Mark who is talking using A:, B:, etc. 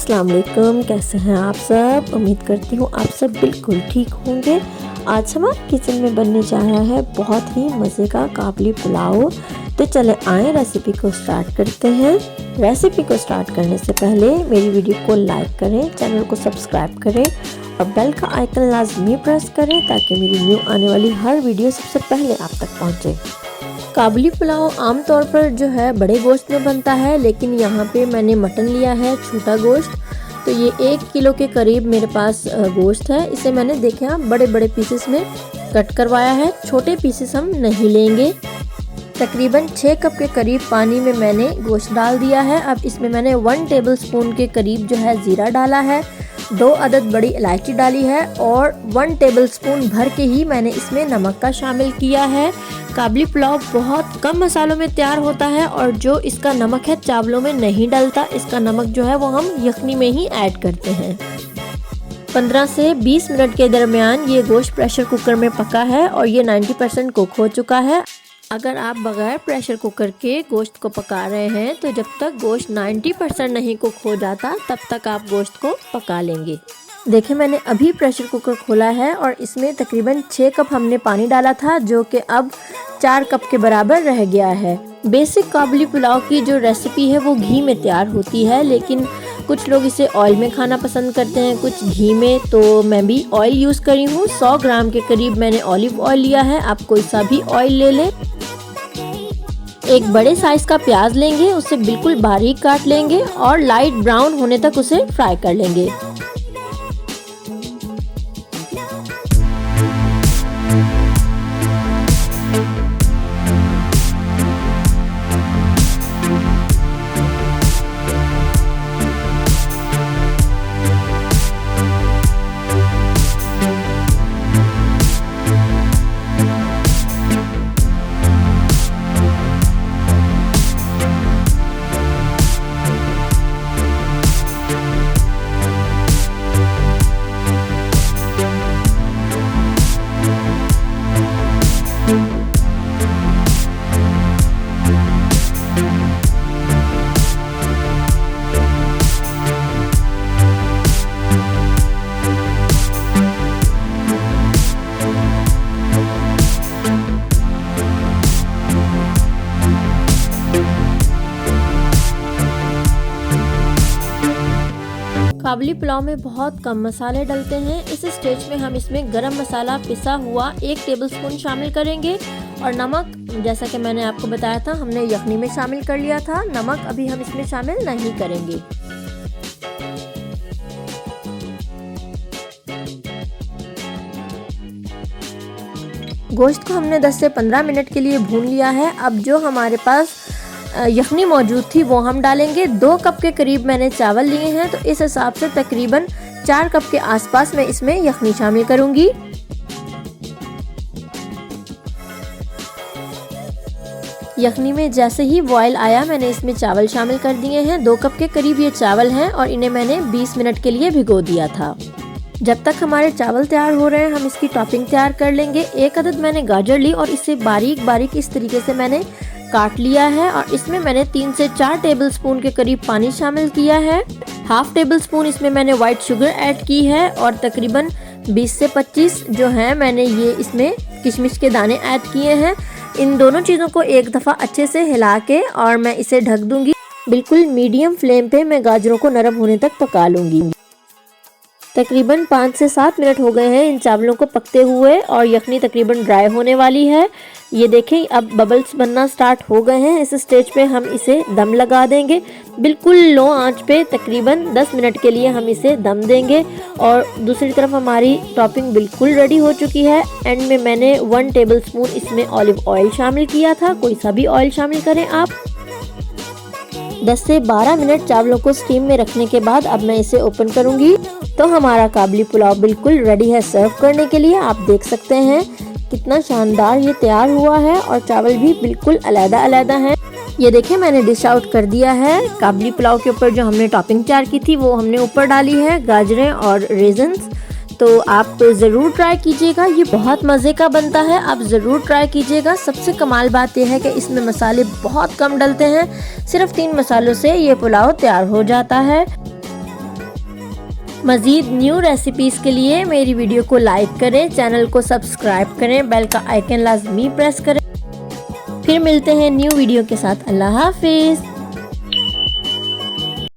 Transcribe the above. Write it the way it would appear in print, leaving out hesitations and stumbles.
A: अस्सलाम वालेकुम, कैसे हैं आप सब। उम्मीद करती हूँ आप सब बिल्कुल ठीक होंगे। आज हमारे किचन में बनने जा रहा है बहुत ही मज़े का काबली पुलाव। तो चले आए रेसिपी को स्टार्ट करते हैं। रेसिपी को स्टार्ट करने से पहले मेरी वीडियो को लाइक करें, चैनल को सब्सक्राइब करें और बेल का आइकन लाजमी प्रेस करें ताकि मेरी न्यू आने वाली हर वीडियो सबसे पहले आप तक पहुँचे। काबुली पुलाव आमतौर पर जो है बड़े गोश्त में बनता है, लेकिन यहाँ पे मैंने मटन लिया है, छोटा गोश्त। तो ये 1 किलो के करीब मेरे पास गोश्त है। इसे मैंने देखा बड़े बड़े पीसेस में कट करवाया है, छोटे पीसेस हम नहीं लेंगे। तकरीबन 6 कप के करीब पानी में मैंने गोश्त डाल दिया है। अब इसमें मैंने 1 टेबलस्पून के करीब जो है ज़ीरा डाला है, 2 अदद बड़ी इलायची डाली है और 1 टेबलस्पून भर के ही मैंने इसमें नमक का शामिल किया है। काबुली पुलाव बहुत कम मसालों में तैयार होता है और जो इसका नमक है चावलों में नहीं डलता। इसका नमक जो है वो हम यखनी में ही ऐड करते हैं। 15 से 20 मिनट के दरमियान ये गोश्त प्रेशर कुकर में पका है और ये 90% कुक हो चुका है। अगर आप बगैर प्रेशर कुकर के गोश्त को पका रहे हैं तो जब तक गोश्त 90% नहीं कुक हो जाता तब तक आप गोश्त को पका लेंगे। देखिए मैंने अभी प्रेशर कुकर खोला है और इसमें तकरीबन 6 कप हमने पानी डाला था, जो कि अब 4 कप के बराबर रह गया है। बेसिक काबुली पुलाव की जो रेसिपी है वो घी में तैयार होती है, लेकिन कुछ लोग इसे ऑयल में खाना पसंद करते हैं, कुछ घी में। तो मैं भी ऑयल यूज़ करी हूँ। 100 ग्राम के करीब मैंने ऑलिव ऑयल लिया है। आप कोई सा भी ऑयल ले लें। एक बड़े साइज का प्याज लेंगे, उसे बिल्कुल बारीक काट लेंगे और लाइट ब्राउन होने तक उसे फ्राई कर लेंगे। काबुली पुलाव में बहुत कम मसाले डलते हैं। इस स्टेज में हम इसमें गरम मसाला पिसा हुआ 1 टेबलस्पून शामिल करेंगे और नमक, जैसा कि मैंने आपको बताया था, हमने यखनी में शामिल कर लिया था। नमक अभी हम इसमें शामिल नहीं करेंगे। गोश्त को हमने 10 से 15 मिनट के लिए भून लिया है। अब जो हमारे पास यखनी मौजूद थी वो हम डालेंगे। 2 कप के करीब मैंने चावल लिए हैं, तो इस हिसाब से तकरीबन 4 कप के आसपास मैं इसमें यखनी शामिल करूंगी। यखनी में जैसे ही बॉयल आया मैंने इसमें चावल शामिल कर दिए हैं। 2 कप के करीब ये चावल हैं और इन्हें मैंने 20 मिनट के लिए भिगो दिया था। जब तक हमारे चावल तैयार हो रहे हैं हम इसकी टॉपिंग तैयार कर लेंगे। 1 अदद मैंने गाजर ली और इसे बारीक बारीक इस तरीके से मैंने काट लिया है और इसमें मैंने 3 से 4 टेबलस्पून के करीब पानी शामिल किया है। 1/2 टेबलस्पून इसमें मैंने वाइट शुगर ऐड की है और तकरीबन 20 से 25 जो है मैंने ये इसमें किशमिश के दाने ऐड किए हैं। इन दोनों चीज़ों को एक दफ़ा अच्छे से हिला के और मैं इसे ढक दूंगी। बिल्कुल मीडियम फ्लेम पे मैं गाजरों को नरम होने तक पका लूंगी। तकरीबन 5 से 7 मिनट हो गए हैं इन चावलों को पकते हुए और यखनी तकरीबन ड्राई होने वाली है। ये देखें अब बबल्स बनना स्टार्ट हो गए हैं। इस स्टेज पे हम इसे दम लगा देंगे। बिल्कुल लो आंच पे तकरीबन 10 मिनट के लिए हम इसे दम देंगे। और दूसरी तरफ हमारी टॉपिंग बिल्कुल रेडी हो चुकी है। एंड में मैंने 1 टेबलस्पून इसमें ऑलिव ऑयल शामिल किया था, कोई सा भी ऑयल शामिल करें आप। 10 से 12 मिनट चावलों को स्टीम में रखने के बाद अब मैं इसे ओपन करूंगी। तो हमारा काबुली पुलाव बिल्कुल रेडी है सर्व करने के लिए। आप देख सकते हैं कितना शानदार ये तैयार हुआ है और चावल भी बिल्कुल अलग-अलग हैं। ये देखें मैंने डिश आउट कर दिया है। काबुली पुलाव के ऊपर जो हमने टॉपिंग तैयार की थी वो हमने ऊपर डाली है, गाजरें और रेजन्स। तो आप ज़रूर ट्राई कीजिएगा, ये बहुत मज़े का बनता है, आप ज़रूर ट्राई कीजिएगा। सबसे कमाल बात यह है कि इसमें मसाले बहुत कम डलते हैं, सिर्फ 3 मसालों से ये पुलाव तैयार हो जाता है। मज़ीद न्यू रेसिपीज़ के लिए मेरी वीडियो को लाइक करें, चैनल को सब्सक्राइब करें, बेल का आइकन लाजमी प्रेस करें। फिर मिलते हैं न्यू वीडियो के साथ। अल्लाह हाफिज़।